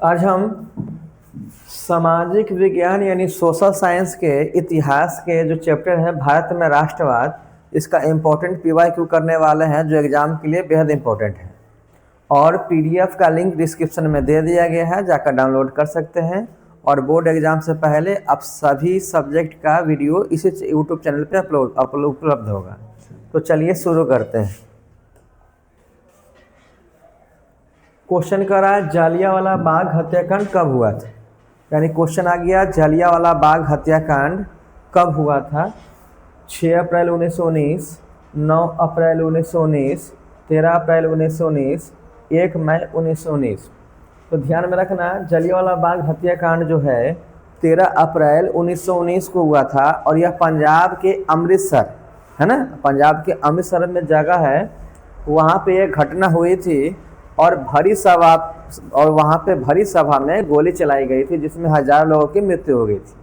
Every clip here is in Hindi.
आज हम सामाजिक विज्ञान यानी सोशल साइंस के इतिहास के जो चैप्टर है भारत में राष्ट्रवाद, इसका इम्पोर्टेंट पीवाईक्यू करने वाले हैं जो एग्ज़ाम के लिए बेहद इम्पोर्टेंट है। और पीडीएफ का लिंक डिस्क्रिप्शन में दे दिया गया है, जाकर डाउनलोड कर सकते हैं। और बोर्ड एग्ज़ाम से पहले अब सभी सब्जेक्ट का वीडियो इसी यूट्यूब चैनल पे उपलब्ध होगा। तो चलिए शुरू करते हैं। क्वेश्चन करा जालियांवाला बाग हत्याकांड कब हुआ था, यानी क्वेश्चन आ गया जालियांवाला बाग हत्याकांड कब हुआ था। 6 अप्रैल 1919, 9 अप्रैल 1919, 13 अप्रैल 1919, 1 मई 1919। तो ध्यान में रखना, जालियांवाला बाग हत्याकांड जो है 13 अप्रैल 1919 को हुआ था और यह पंजाब के अमृतसर है ना, पंजाब के अमृतसर में जगह है, वहाँ पे एक घटना हुई थी और वहाँ पे भरी सभा में गोली चलाई गई थी जिसमें हज़ारों लोगों की मृत्यु हो गई थी।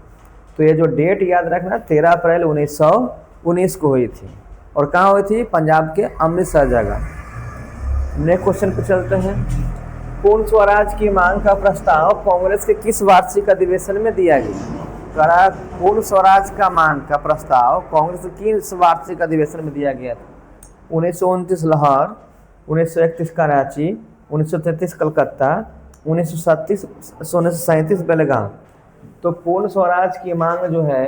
तो ये जो डेट याद रखना 13 अप्रैल 1919 को हुई थी और कहाँ हुई थी, पंजाब के अमृतसर जगह। नेक्स्ट क्वेश्चन पे चलते हैं। पूर्ण स्वराज की मांग का प्रस्ताव कांग्रेस के किस वार्षिक अधिवेशन में दिया गया। पूर्ण स्वराज का मांग का प्रस्ताव कांग्रेस के किस वार्षिक अधिवेशन में दिया गया था। 1929 लाहौर, 1931 कराची, 1933 कलकत्ता, 1937 बेलगाम। तो पूर्ण स्वराज की मांग जो है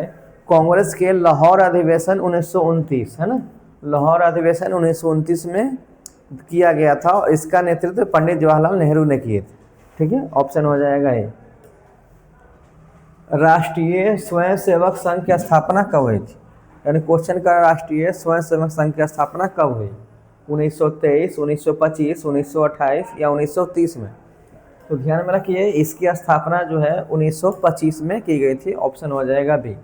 कांग्रेस के लाहौर अधिवेशन 1929 है ना, लाहौर अधिवेशन 1929 में किया गया था और इसका नेतृत्व पंडित जवाहरलाल नेहरू ने किए थे। ठीक है, ऑप्शन हो जाएगा ये। राष्ट्रीय स्वयंसेवक संघ की स्थापना कब हुई थी, यानी क्वेश्चन का राष्ट्रीय स्वयंसेवक संघ की स्थापना कब हुई। 1923, 1925, 1928 या 1930 में। तो ध्यान में रखिए, इसकी स्थापना जो है 1925 में की गई थी, ऑप्शन हो जाएगा बी।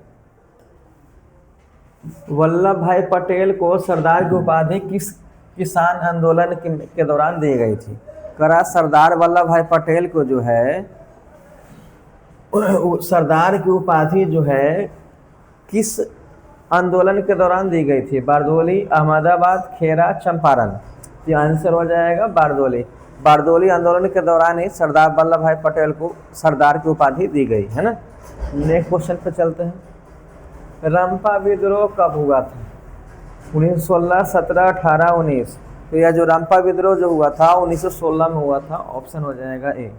वल्लभ भाई पटेल को सरदार की उपाधि किस किसान आंदोलन के दौरान दी गई थी। सरदार वल्लभ भाई पटेल को जो है सरदार की उपाधि जो है किस आंदोलन के दौरान दी गई थी। बारदोली, अहमदाबाद, खेरा, चंपारण। ये आंसर हो जाएगा बारदोली। बारदोली आंदोलन के दौरान ही सरदार वल्लभ भाई पटेल को सरदार की उपाधि दी गई है ना। नेक्स्ट क्वेश्चन पे चलते हैं। रंपा विद्रोह कब हुआ था। 1916, 17, 18, 19। तो यह जो रंपा विद्रोह जो हुआ था 1916 में हुआ था, ऑप्शन हो जाएगा ए।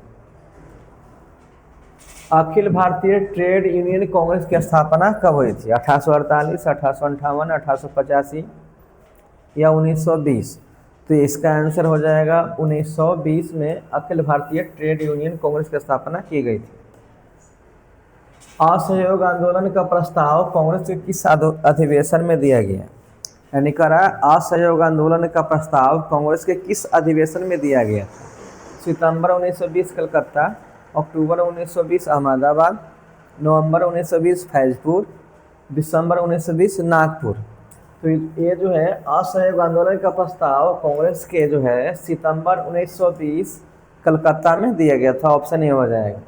अखिल भारतीय ट्रेड यूनियन कांग्रेस की स्थापना कब हुई थी। 1848, 1858, 1885 या 1920। तो इसका आंसर हो जाएगा 1920 में अखिल भारतीय ट्रेड यूनियन कांग्रेस की स्थापना की गई थी। असहयोग आंदोलन का प्रस्ताव कांग्रेस के किस अधिवेशन में दिया गया, यानी असहयोग आंदोलन का प्रस्ताव कांग्रेस के किस अधिवेशन में दिया गया। सितंबर 1920 कलकत्ता, अक्टूबर 1920 अहमदाबाद, नवंबर 1920 फैजपुर, दिसंबर 1920 नागपुर। तो ये जो है असहयोग आंदोलन का प्रस्ताव कांग्रेस के जो है सितंबर 1920 कलकत्ता में दिया गया था, ऑप्शन ए हो जाएगा।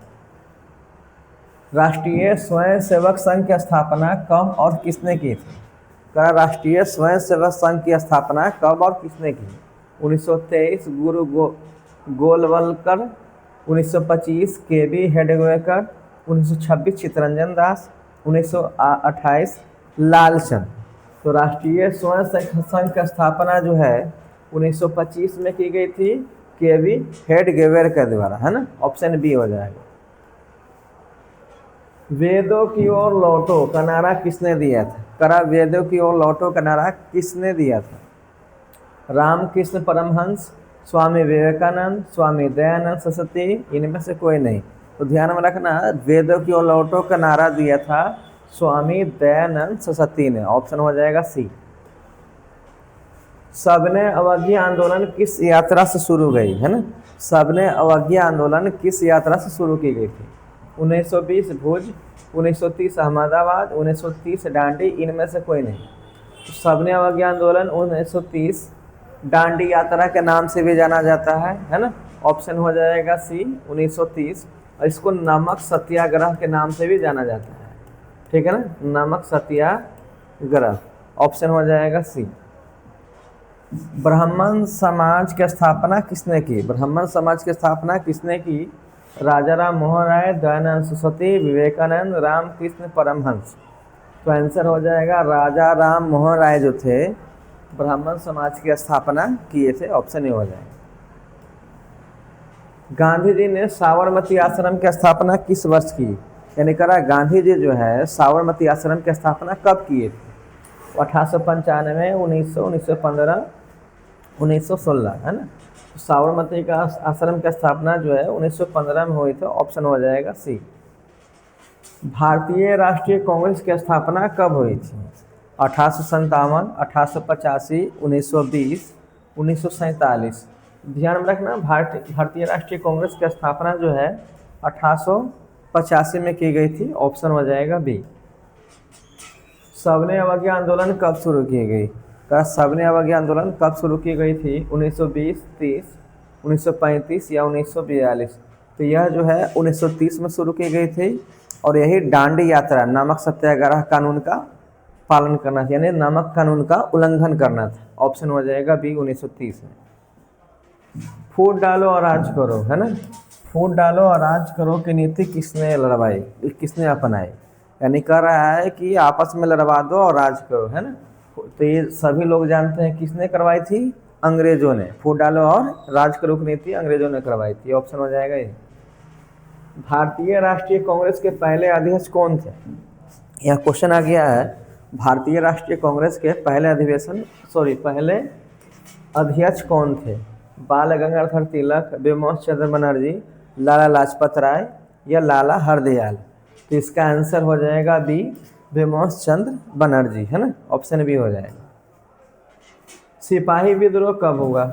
राष्ट्रीय स्वयंसेवक संघ की स्थापना कब और किसने की थी। राष्ट्रीय स्वयंसेवक संघ की स्थापना कब और किसने की। 1923 गुरु गोलवलकर, 1925 केबी हेडगेवार, 1926 चित्तरंजन दास, 1928 लालचंद। तो राष्ट्रीय स्वयंसेवक संघ की स्थापना जो है 1925 में की गई थी केबी हेडगेवार के द्वारा, है ना, ऑप्शन बी हो जाएगा। वेदों की ओर लौटो का नारा किसने दिया था। वेदों की ओर लौटो का नारा किसने दिया था। रामकृष्ण परमहंस, स्वामी विवेकानंद, स्वामी दयानंद सरस्वती, इनमें से कोई नहीं। तो ध्यान में रखना, वेदों की ओर लौटो का नारा दिया था स्वामी दयानंद सरस्वती ने, ऑप्शन हो जाएगा सी। सबने अवज्ञा आंदोलन किस यात्रा से शुरू गई, है ना, सबने अवज्ञा आंदोलन किस यात्रा से शुरू की गई थी। 1920 भुज, 1930 अहमदाबाद, 1930 डांडी, इनमें से कोई नहीं। तो सबने अवज्ञा आंदोलन 1930 डांडी यात्रा के नाम से भी जाना जाता है ना, ऑप्शन हो जाएगा सी 1930। और इसको नमक सत्याग्रह के नाम से भी जाना जाता है, ठीक है ना, नमक सत्याग्रह, ऑप्शन हो जाएगा सी। ब्राह्मण समाज की स्थापना किसने की। ब्राह्मण समाज की स्थापना किसने की, राजा राम मोहन राय, दयानंद सरस्वती, विवेकानंद, रामकृष्ण परमहंस। तो आंसर हो जाएगा राजा राम मोहन राय जो थे ब्राह्मण समाज की स्थापना किए थे, ऑप्शन ए हो जाएगा। गांधी जी ने साबरमती आश्रम की स्थापना किस वर्ष की? यानी करा गांधी जी जो है साबरमती आश्रम की स्थापना कब किए थे? 1895, 1900, 1915, 1916, है ना। तो साबरमती का आश्रम की स्थापना जो है 1915 में हुई थी, ऑप्शन हो जाएगा सी। भारतीय राष्ट्रीय कांग्रेस की स्थापना कब हुई थी? 1857, 1885, 1920, 1947। ध्यान में रखना, भारतीय राष्ट्रीय कांग्रेस की स्थापना जो है 1885 में की गई थी, ऑप्शन हो जाएगा बी। सबने अवज्ञा आंदोलन कब शुरू की गई? का सबने अवज्ञा आंदोलन कब शुरू की गई थी? 1920, 30, 1935 या 1942? तो यह जो है 1930 में शुरू की गई थी और यही दांडी यात्रा नमक सत्याग्रह कानून का पालन करना था, यानी नमक कानून का उल्लंघन करना था, ऑप्शन हो जाएगा बी 1930 में। फूट डालो और राज करो, है ना। फूट डालो और राज करो की नीति किसने लड़वाई, किसने अपनाई? यानी कह रहा है कि आपस में लड़वा दो और राज करो, है ना। तो ये सभी लोग जानते हैं किसने करवाई थी? अंग्रेजों ने। फूट डालो और राज करो की नीति अंग्रेजों ने करवाई थी, ऑप्शन हो जाएगा ये। भारतीय राष्ट्रीय कांग्रेस के पहले अध्यक्ष कौन थे? यह क्वेश्चन आ गया है। भारतीय राष्ट्रीय कांग्रेस के पहले अध्यक्ष कौन थे? बाल गंगाधर तिलक, बिमोश चंद्र बनर्जी, लाला लाजपत राय या लाला हरदयाल? तो इसका आंसर हो जाएगा बी, बिमोश चंद्र बनर्जी, है ना, ऑप्शन बी हो जाएगा। सिपाही विद्रोह कब हुआ?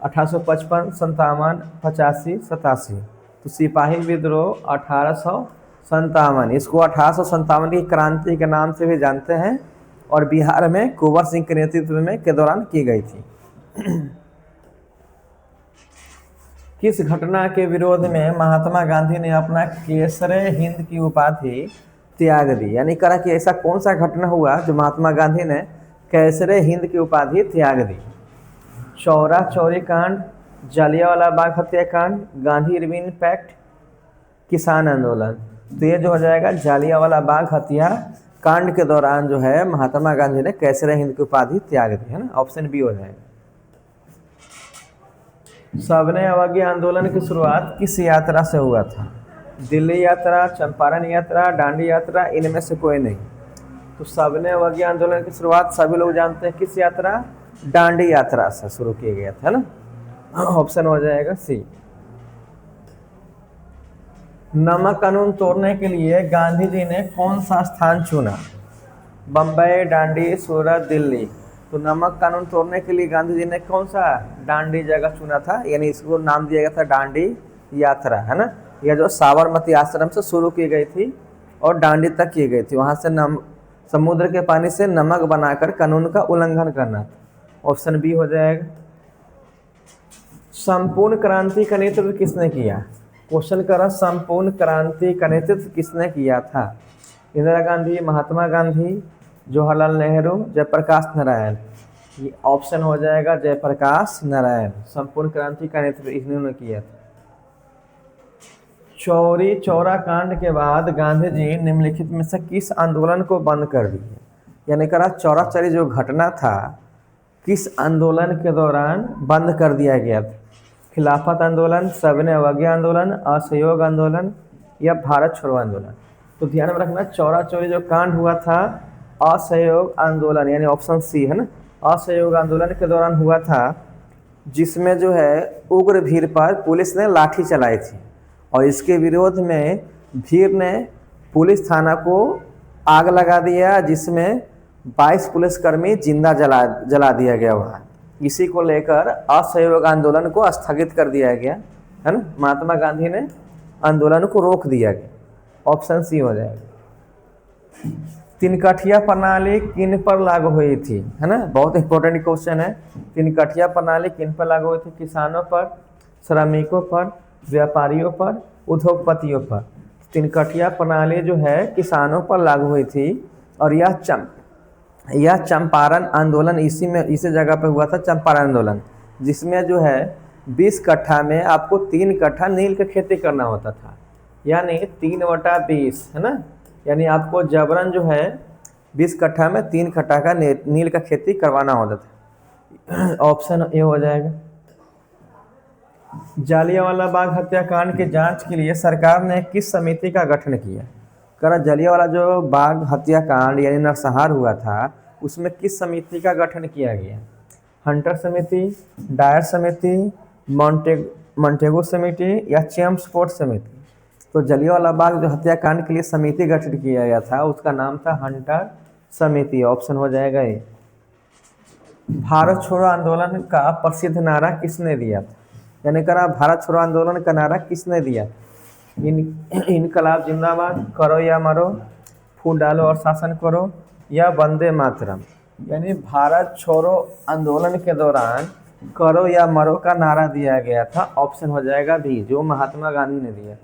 1855, 57, 85, 87? तो सिपाही विद्रोह 1857, इसको 1857 की क्रांति के नाम से भी जानते हैं और बिहार में कुंवर सिंह के नेतृत्व में के दौरान की गई थी। किस घटना के विरोध में महात्मा गांधी ने अपना केसरे हिंद की उपाधि त्याग दी? यानी करा कि ऐसा कौन सा घटना हुआ जो महात्मा गांधी ने केसरे हिंद की उपाधि त्याग दी? चौरा चौरी कांड, जालियांवाला बाग हत्याकांड, गांधी इरविन पैक्ट, किसान आंदोलन? तो ये जो हो जाएगा जालियांवाला बाग हत्याकांड के दौरान जो है महात्मा गांधी ने केसरे हिंद की उपाधि त्याग दी, है ना, ऑप्शन बी हो जाएगा। सबने अवज्ञा आंदोलन की शुरुआत किस यात्रा से हुआ था? दिल्ली यात्रा, चंपारण यात्रा, दांडी यात्रा, इनमें से कोई नहीं। तो सबने अवज्ञा आंदोलन की शुरुआत सभी लोग जानते हैं किस यात्रा? दांडी यात्रा से शुरू किया गया था, है ना, ऑप्शन हो जाएगा सी। नमक कानून तोड़ने के लिए गांधी जी ने कौन सा स्थान चुना? बम्बई, दांडी, सूरत, दिल्ली? तो नमक कानून तोड़ने के लिए गांधी जी ने कौन सा दांडी जगह चुना था, यानी इसको नाम दिया गया था दांडी यात्रा, है ना। यह जो साबरमती आश्रम से शुरू की गई थी और दांडी तक की गई थी, वहाँ से समुद्र के पानी से नमक बनाकर कानून का उल्लंघन करना था, ऑप्शन बी हो जाएगा। संपूर्ण क्रांति का नेतृत्व किसने किया? क्वेश्चन करा संपूर्ण क्रांति का नेतृत्व किसने किया था? इंदिरा गांधी, महात्मा गांधी, जवाहरलाल नेहरू, जयप्रकाश नारायण? ये ऑप्शन हो जाएगा जयप्रकाश नारायण। संपूर्ण क्रांति का नेतृत्व इन्होंने किया था। चौरी चौरा कांड के बाद गांधी जी निम्नलिखित में से किस आंदोलन को बंद कर दिए? यानी करा चौरा चौरी जो घटना था किस आंदोलन के दौरान बंद कर दिया गया था? खिलाफत आंदोलन, सबने अवज्ञा आंदोलन, असहयोग आंदोलन या भारत छोड़ो आंदोलन? तो ध्यान में रखना, चौरा चौरी जो कांड हुआ था असहयोग आंदोलन, यानी ऑप्शन सी, है ना, असहयोग आंदोलन के दौरान हुआ था, जिसमें जो है उग्र भीड़ पर पुलिस ने लाठी चलाई थी और इसके विरोध में भीड़ ने पुलिस थाना को आग लगा दिया, जिसमें 22 पुलिसकर्मी जिंदा जला दिया गया वहाँ। इसी को लेकर असहयोग आंदोलन को स्थगित कर दिया गया, है ना, महात्मा गांधी ने आंदोलन को रोक दिया गया, ऑप्शन सी हो जाएगा। तिनकठिया प्रणाली किन पर लागू हुई थी? है ना, बहुत इंपॉर्टेंट क्वेश्चन है। तिनकठिया प्रणाली किन पर लागू हुई थी? किसानों पर, श्रमिकों पर, व्यापारियों पर, उद्योगपतियों पर? तिनकठिया प्रणाली जो है किसानों पर लागू हुई थी और यह चंपारण आंदोलन इसी जगह पे हुआ था, चंपारण आंदोलन, जिसमें जो है 20 कट्ठा में आपको 3 कट्ठा नील का खेती करना होता था, यानी 3/20 है ना, यानी आपको जबरन जो है 20 कट्ठा में 3 कट्ठा का नील का खेती करवाना होता था। ऑप्शन ए हो जाएगा। जालियांवाला बाग हत्याकांड की जांच के लिए सरकार ने किस समिति का गठन किया? करा जालियांवाला जो बाग हत्याकांड यानी नरसंहार हुआ था, उसमें किस समिति का गठन किया गया? हंटर समिति, डायर समिति, मॉन्टेगो समिति या चेम्सफोर्ड समिति? तो जालियांवाला बाग जो हत्याकांड के लिए समिति गठित किया गया था उसका नाम था हंटर समिति। ऑप्शन हो जाएगा ये। भारत छोड़ो आंदोलन का प्रसिद्ध नारा किसने दिया था? यानी करा भारत छोड़ो आंदोलन का नारा किसने दिया? इनकलाब जिंदाबाद, करो या मरो, फूट डालो और शासन करो, या वंदे मातरम? यानी भारत छोड़ो आंदोलन के दौरान करो या मरो का नारा दिया गया था। ऑप्शन हो जाएगा बी, जो महात्मा गांधी ने दिया।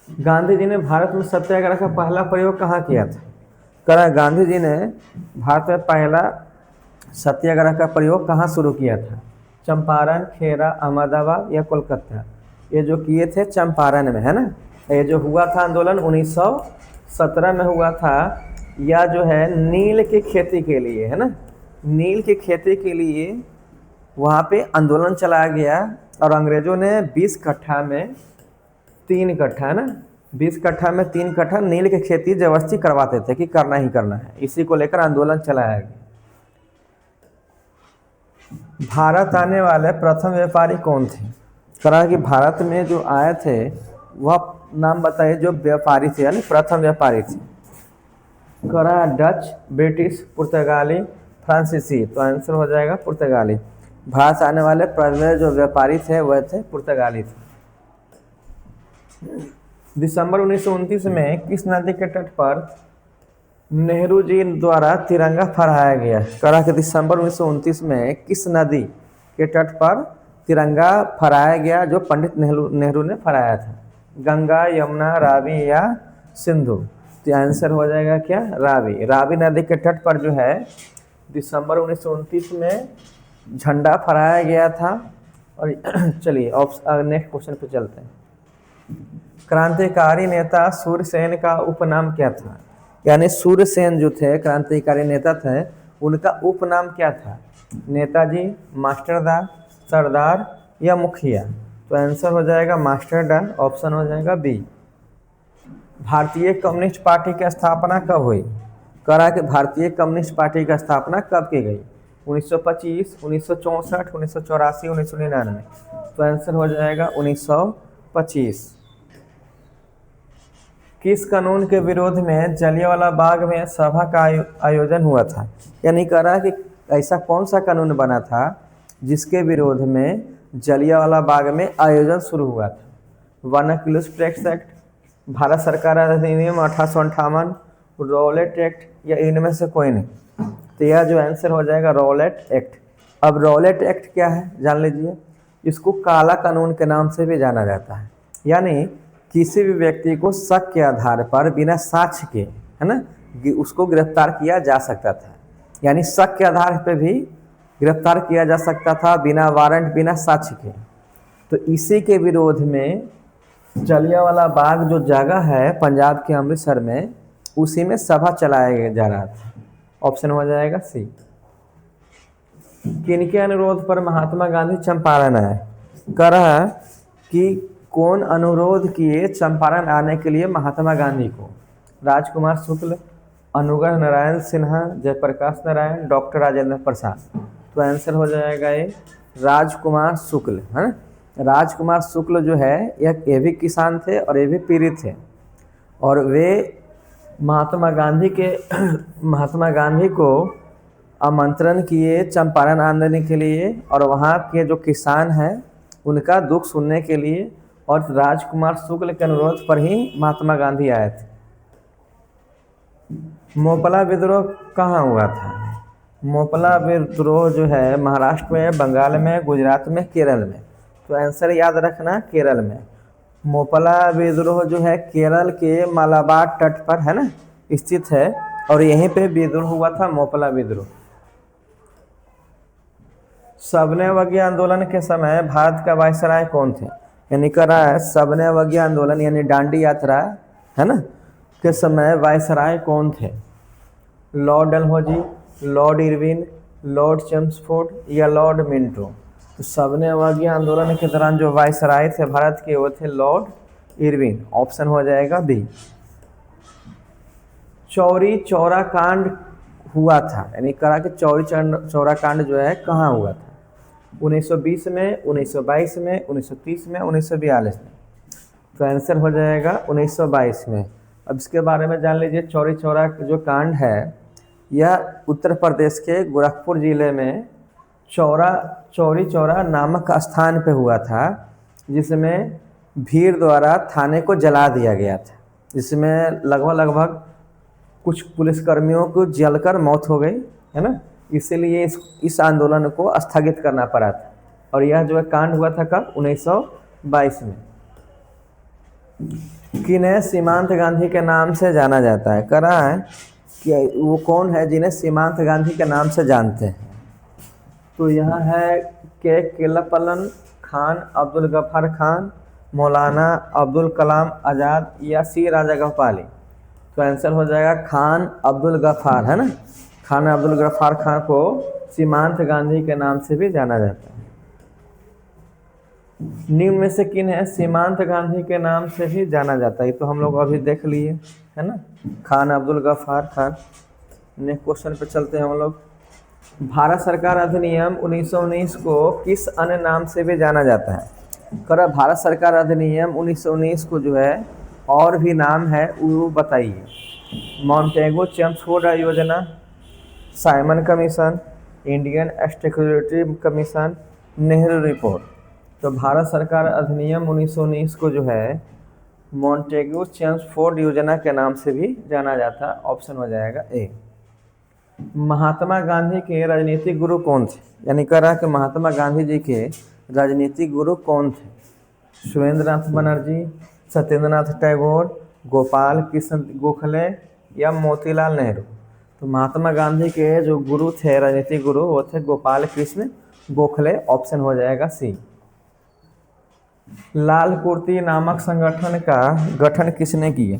गांधी जी ने भारत में सत्याग्रह का पहला प्रयोग कहाँ किया था? करा गांधी जी ने भारत में पहला सत्याग्रह का प्रयोग कहाँ शुरू किया था? चंपारण, खेरा, अहमदाबाद या कोलकाता? ये जो किए थे चंपारण में, है ना। ये जो हुआ था आंदोलन 1917 में हुआ था, या जो है नील की खेती के लिए, है ना, नील की खेती के लिए वहाँ पे आंदोलन चलाया गया। और अंग्रेज़ों ने 20 कट्ठा में 3 कट्ठा, है ना, 20 कट्ठा में 3 कट्ठा नील की खेती जबरदस्ती करवाते थे कि करना ही करना है। इसी को लेकर आंदोलन चलाया गया। भारत आने वाले प्रथम व्यापारी कौन थे? करा कि भारत में जो आए थे वह नाम बताइए जो व्यापारी थे, यानी प्रथम व्यापारी थे। करा डच, ब्रिटिश, पुर्तगाली, फ्रांसीसी? तो आंसर हो जाएगा पुर्तगाली। भारत आने वाले पहले जो व्यापारी थे वह थे पुर्तगाली थे। दिसंबर 1929 में किस नदी के तट पर नेहरू जी द्वारा तिरंगा फहराया गया? करा कि दिसंबर 1929 में किस नदी के तट पर तिरंगा फहराया गया जो पंडित नेहरू ने फहराया था? गंगा, यमुना, रावी या सिंधु? तो आंसर हो जाएगा क्या? रावी। रावी नदी के तट पर जो है दिसंबर 1929 में झंडा फहराया गया था। और चलिए नेक्स्ट क्वेश्चन पे चलते हैं। क्रांतिकारी नेता सूर्यसेन का उपनाम क्या था? यानी सूर्यसेन जो थे क्रांतिकारी नेता थे, उनका उपनाम क्या था? नेताजी, मास्टरदा, सरदार या मुखिया? तो आंसर हो जाएगा मास्टरदा। ऑप्शन हो जाएगा बी। भारतीय कम्युनिस्ट पार्टी की स्थापना कब हुई? करा कि भारतीय कम्युनिस्ट पार्टी की स्थापना कब की गई? 1925, 1964, 1984, 1999? तो आंसर हो जाएगा 1925। किस कानून के विरोध में जलियांवाला बाग में सभा का आयोजन हुआ था? यानी कह रहा है कि ऐसा कौन सा कानून बना था जिसके विरोध में जलियांवाला बाग में आयोजन शुरू हुआ था? वर्नाक्युलर टैक्स एक्ट, भारत सरकार अधिनियम 1858, रॉलेट एक्ट या इनमें से कोई नहीं? तो यह जो आंसर हो जाएगा रॉलेट एक्ट। अब रॉलेट एक्ट क्या है जान लीजिए। इसको काला कानून के नाम से भी जाना जाता है। यानी किसी भी व्यक्ति को शक के आधार पर बिना साक्ष्य के, है ना, उसको गिरफ्तार किया जा सकता था। यानी शक के आधार पर भी गिरफ्तार किया जा सकता था बिना वारंट, बिना साक्ष्य के। तो इसी के विरोध में जलियांवाला बाग जो जगह है पंजाब के अमृतसर में, उसी में सभा चलाया जा रहा था। ऑप्शन हो जाएगा सी। किनके अनुरोध पर महात्मा गांधी चंपारण आए? कह रहा है कि कौन अनुरोध किए चंपारण आने के लिए महात्मा गांधी को? राजकुमार शुक्ल, अनुग्रह नारायण सिन्हा, जयप्रकाश नारायण, डॉक्टर राजेंद्र प्रसाद? तो आंसर हो जाएगा ये राजकुमार शुक्ल, है। राजकुमार शुक्ल जो है ये भी किसान थे और ये भी पीड़ित थे, और वे महात्मा गांधी को आमंत्रण किए चंपारण आंदोलन के लिए, और वहाँ के जो किसान हैं उनका दुख सुनने के लिए, और राजकुमार शुक्ल के अनुरोध पर ही महात्मा गांधी आए थे। मोपला विद्रोह कहाँ हुआ था? मोपला विद्रोह जो है महाराष्ट्र में, बंगाल में, गुजरात में, केरल में? तो आंसर याद रखना केरल में। मोपला विद्रोह जो है केरल के मालाबार तट पर, है ना, स्थित है, और यहीं पे विद्रोह हुआ था मोपला विद्रोह। सबने अवज्ञा आंदोलन के समय भारत का वायसराय कौन थे? यानी कह रहा है सबने अवज्ञा आंदोलन यानी दांडी यात्रा है ना के समय वायसराय कौन थे? Lord Dalhousie, Lord Irwin, Lord Chelmsford या लॉर्ड मिंटो? तो सबने अवज्ञा आंदोलन के दौरान जो वायसराय थे भारत के वो थे लॉर्ड इरविन। ऑप्शन हो जाएगा बी। चौरी चौरा कांड हुआ था, यानी करा कि चौरी चौरा कांड जो है कहाँ हुआ था? 1920 में, 1922 में, 1930 में, 1942 में? तो आंसर हो जाएगा 1922 में। अब इसके बारे में जान लीजिए। चौरी चौरा जो कांड है यह उत्तर प्रदेश के गोरखपुर जिले में चौरी चौरा नामक स्थान पे हुआ था, जिसमें भीड़ द्वारा थाने को जला दिया गया था, जिसमें लगभग कुछ पुलिसकर्मियों को जलकर मौत हो गई है ना। इसीलिए इस आंदोलन को स्थगित करना पड़ा था। और यह जो है कांड हुआ था कब? 1922 में। किन्हें सीमांत गांधी के नाम से जाना जाता है? कह रहा है कि वो कौन है जिन्हें सीमांत गांधी के नाम से जानते हैं? तो यह है के केलप्पन खान, अब्दुल गफ्फार खान, मौलाना अब्दुल कलाम आज़ाद या सी राजागोपाली? तो आंसर हो जाएगा खान अब्दुल गफ्फार, है ना। खान अब्दुल गफ्फार खान को सीमांत गांधी के नाम से भी जाना जाता है। निम्न में से किन है सीमांत गांधी के नाम से भी जाना जाता है? तो हम लोग अभी देख लिए है ना, खान अब्दुल गफ्फार खान। नेक्स्ट क्वेश्चन पे चलते हैं हम लोग। भारत सरकार अधिनियम 1919 को किस अन्य नाम से भी जाना जाता है? कर भारत सरकार अधिनियम 1919 को जो है और भी नाम है वो बताइए। मॉन्टेगो चेम्सफोर्ड योजना, Simon commission, Indian statutory commission, Nehru report? तो भारत सरकार अधिनियम 1919 को जो है मॉन्टेगो चेम्सफोर्ड योजना के नाम से भी जाना जाता है। ऑप्शन हो जाएगा ए। महात्मा गांधी के राजनीतिक गुरु कौन थे? यानी कह रहा है कि महात्मा गांधी जी के राजनीतिक गुरु कौन थे? सुरेंद्रनाथ बनर्जी, सत्येंद्रनाथ टैगोर, गोपाल कृष्ण गोखले या मोतीलाल नेहरू? तो महात्मा गांधी के जो गुरु थे, राजनीतिक गुरु, वो थे गोपाल कृष्ण गोखले। ऑप्शन हो जाएगा सी। लाल कुर्ती नामक संगठन का गठन किसने किया?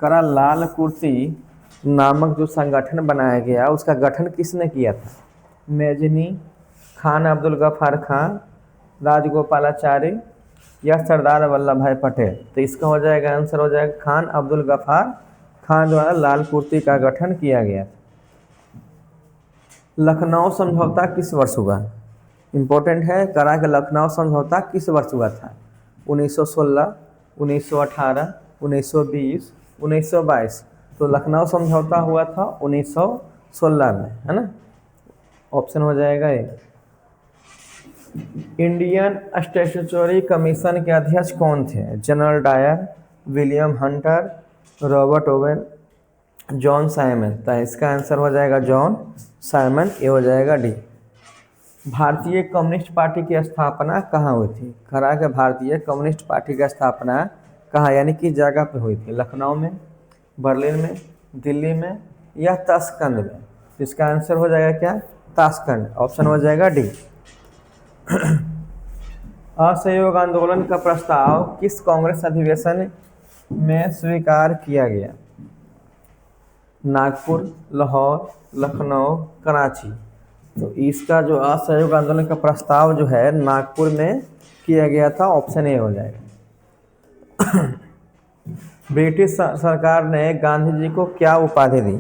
करा लाल कुर्ती नामक जो संगठन बनाया गया उसका गठन किसने किया था? मेजनी, खान अब्दुल गफ्फार खान, राजगोपालाचारी या सरदार वल्लभ भाई पटेल? तो इसका हो जाएगा आंसर हो जाएगा खान अब्दुल गफ्फार खान द्वारा लाल कुर्ती का गठन किया गया। लखनऊ समझौता किस वर्ष हुआ? इम्पोर्टेंट है। करा कि लखनऊ समझौता किस वर्ष हुआ था? 1916, 1918, 1920, 1922? तो लखनऊ समझौता हुआ था 1916 में, है ना। ऑप्शन हो जाएगा ए। इंडियन स्टैट्यूटरी कमीशन के अध्यक्ष कौन थे? General Dyer, William Hunter, Robert Owen, John Simon? तो इसका आंसर हो जाएगा जॉन साइमन। ये हो जाएगा डी। भारतीय कम्युनिस्ट पार्टी की स्थापना कहाँ हुई थी? खरा के भारतीय कम्युनिस्ट पार्टी की स्थापना कहाँ यानी किस जगह पे हुई थी? लखनऊ में, बर्लिन में, दिल्ली में या ताशकंद में? इसका आंसर हो जाएगा क्या? ताशकंद। ऑप्शन हो जाएगा डी। असहयोग आंदोलन का प्रस्ताव किस कांग्रेस अधिवेशन में स्वीकार किया गया? नागपुर, लाहौर, लखनऊ, कराची? तो इसका जो असहयोग आंदोलन का प्रस्ताव जो है नागपुर में किया गया था। ऑप्शन ए हो जाएगा। ब्रिटिश सरकार ने गांधी जी को क्या उपाधि दी?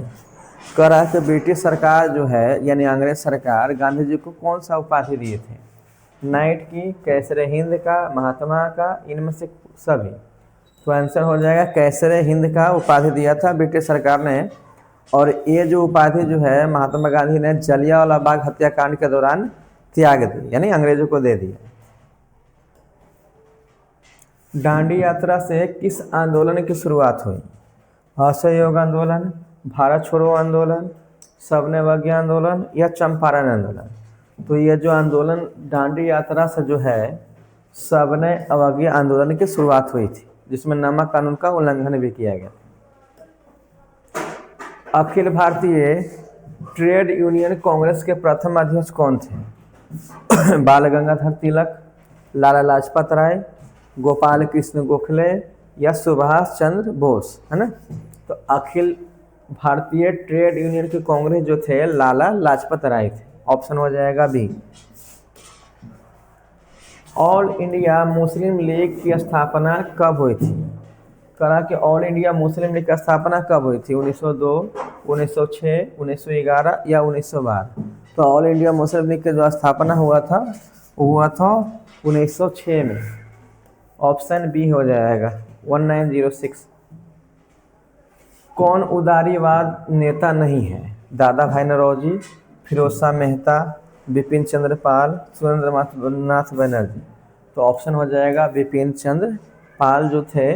कह रहा है कि ब्रिटिश सरकार जो है यानी अंग्रेज सरकार गांधी जी को कौन सा उपाधि दिए थे? नाइट की, कैसरे हिंद का, महात्मा का, इनमें से सभी? तो आंसर हो जाएगा कैसरे हिंद का उपाधि दिया था ब्रिटिश सरकार ने। और ये जो उपाधि जो है महात्मा गांधी ने जलियांवाला बाग हत्याकांड के दौरान त्याग दी, यानी अंग्रेजों को दे दिया। दांडी यात्रा से किस आंदोलन की शुरुआत हुई? असहयोग आंदोलन, भारत छोड़ो आंदोलन, सबने अवज्ञा आंदोलन या चंपारण आंदोलन? तो ये जो आंदोलन दांडी यात्रा से जो है सबने अवज्ञा आंदोलन की शुरुआत हुई थी, जिसमें नमक कानून का उल्लंघन भी किया गया। अखिल भारतीय ट्रेड यूनियन कांग्रेस के प्रथम अध्यक्ष कौन थे? बाल गंगाधर तिलक, लाला लाजपत राय, गोपाल कृष्ण गोखले या सुभाष चंद्र बोस, है ना। तो अखिल भारतीय ट्रेड यूनियन के कांग्रेस जो थे लाला लाजपत राय थे। ऑप्शन हो जाएगा B. All India Muslim League की स्थापना कब हुई थी? करा कि ऑल इंडिया मुस्लिम लीग की स्थापना कब हुई थी? 1902, 1906, 1911 या 1912? तो ऑल इंडिया मुस्लिम लीग की जो स्थापना हुआ था 1906 में। ऑप्शन बी हो जाएगा 1906। कौन उदारीवाद नेता नहीं है? दादा भाई नौरोजी, फिरोज शाह मेहता, बिपिन चंद्र पाल, सुरेंद्र नाथ बनर्जी? तो ऑप्शन हो जाएगा बिपिन चंद्र पाल जो थे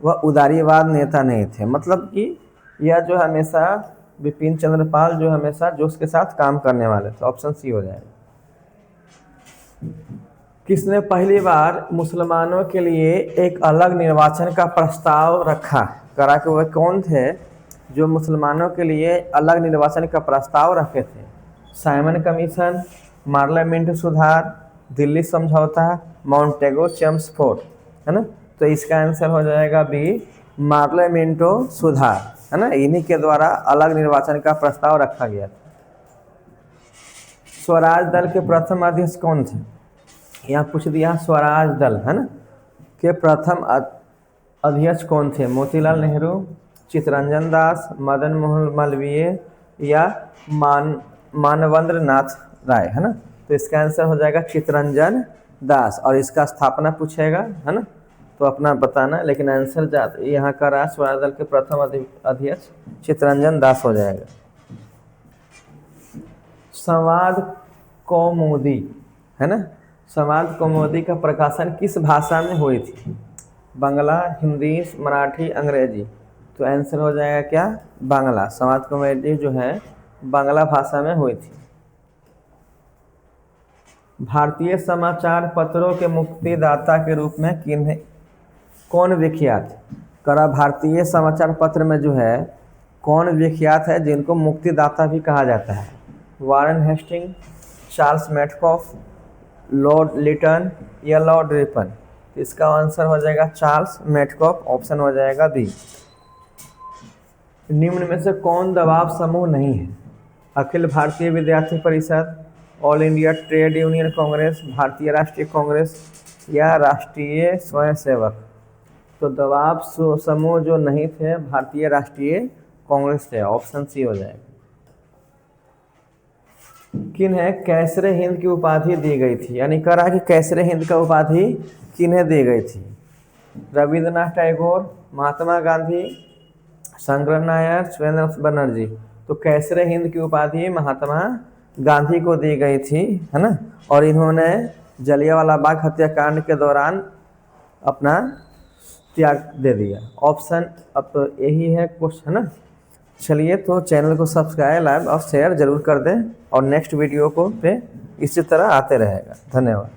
वह उदारीवाद नेता नहीं थे। मतलब कि यह जो हमेशा बिपिन चंद्र पाल जो हमेशा जोश के साथ काम करने वाले थे। ऑप्शन सी हो जाएगा। किसने पहली बार मुसलमानों के लिए एक अलग निर्वाचन का प्रस्ताव रखा? करा कि वह कौन थे जो मुसलमानों के लिए अलग निर्वाचन का प्रस्ताव रखे थे? साइमन कमीशन, पार्लियामेंट सुधार, दिल्ली समझौता, मॉन्टेगो चेम्सफोर्ड, है ना। तो इसका आंसर हो जाएगा बी, पार्लियामेंटो सुधार, है ना। इन्हीं के द्वारा अलग निर्वाचन का प्रस्ताव रखा गया था। स्वराज दल के प्रथम अध्यक्ष कौन थे? यहाँ पूछ दिया स्वराज दल, है ना, के प्रथम अध्यक्ष कौन थे? मोतीलाल नेहरू, चित्तरंजन दास, मदन मोहन मालवीय या मानवेंद्र नाथ राय, है ना। तो इसका आंसर हो जाएगा चित्तरंजन दास। और इसका स्थापना पूछेगा, है ना, तो अपना बताना। लेकिन आंसर यहाँ का रहा स्वराज दल के प्रथम अध्यक्ष चित्तरंजन दास हो जाएगा। संवाद कौमुदी, है ना, संवाद कौमुदी का प्रकाशन किस भाषा में हुई थी? बांग्ला, हिंदी, मराठी, अंग्रेजी? तो आंसर हो जाएगा क्या? बांग्ला। संवाद कौमुदी जो है बांग्ला भाषा में हुई थी। भारतीय समाचार पत्रों के मुक्तिदाता के रूप में कौन विख्यात? करा भारतीय समाचार पत्र में जो है कौन विख्यात है जिनको मुक्तिदाता भी कहा जाता है? Warren Hasting, Charles Metcalfe, Lord Lytton या लॉर्ड रिपन? इसका आंसर हो जाएगा चार्ल्स मेटकॉफ। ऑप्शन हो जाएगा बी। निम्न में से कौन दबाव समूह नहीं है? अखिल भारतीय विद्यार्थी परिषद, all India trade union Congress, भारतीय राष्ट्रीय कांग्रेस या राष्ट्रीय स्वयंसेवक? तो दबाव समूह जो नहीं थे भारतीय राष्ट्रीय कांग्रेस थे। ऑप्शन सी हो जाएगा। किन्हें कैसरे हिंद की उपाधि दी गई थी? यानी कह रहा कि कैसरे हिंद का उपाधि किन्हें दी गई थी? रविंद्रनाथ टैगोर, महात्मा गांधी, शंकर नायर, सुरेंद्र बनर्जी? तो कैसरे हिंद की उपाधि महात्मा गांधी को दी गई थी, है ना। और इन्होंने जलियांवाला बाग हत्याकांड के दौरान अपना त्याग दे दिया। ऑप्शन अब तो यही है क्वेश्चन, है ना। चलिए, तो चैनल को सब्सक्राइब, लाइक और शेयर जरूर कर दें और नेक्स्ट वीडियो को पे इसी तरह आते रहेगा। धन्यवाद।